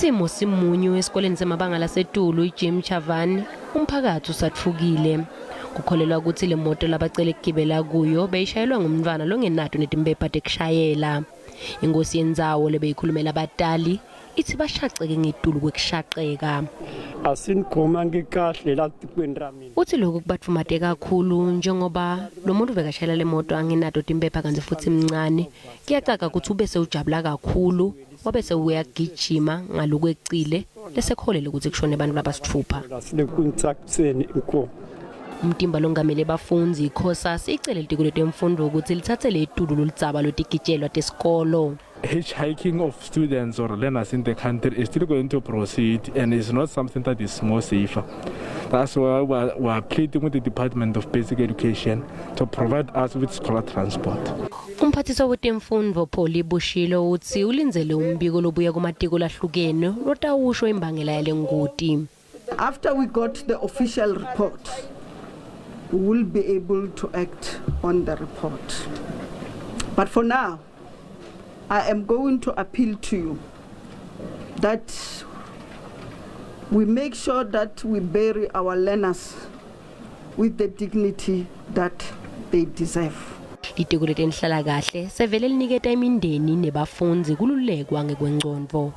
Isimo simunyu esikoleni semabanga laseTulu iGym Chavani umphakathi usathukile. Kukholelwa ukuthi le moto labacela ukugibela kuyo beyishayelwa ngumntwana longenato netimpepha tekushayela. Ingosi yendzawo lebeyikhulumela abatali ithi bashaqeke ngetulu kwekushaqeka. Uthi lokhu kubathumate kakhulu njengoba lo muntu bekashayela le moto angenato timpepha kanti futhi mncane. Kuyacaka ukuthi ube sewujabula kakhulu wabe sewuyagijima ngalokweqile lesekholele ukuthi kushone abantu labasitfupha. Umtimba longamele bafundzi ikhosasi icele litikule temfundo ukuthi lithathe le tulo lolitsaba lotigijelwa tesikolo. Hitchhiking of students or learners in the country is still going to proceed and is not something that is more safer. That's why we are pleading with the Department of Basic Education to provide us with scholar transport. Umphathiswa wetemfundo Pholi Bushilo uthi ulinzele umbiko lobuya kumatiko lahlukene lotawusho imbangela yale ngoti. After we got the official report, we will be able to act on the report. But for now, I am going to appeal to you that we make sure that we bury our learners with the dignity that they deserve. Litiko letenhlalakahle sevele liniketa imindeni nebafundzi kululekwa ngekwengcondvo.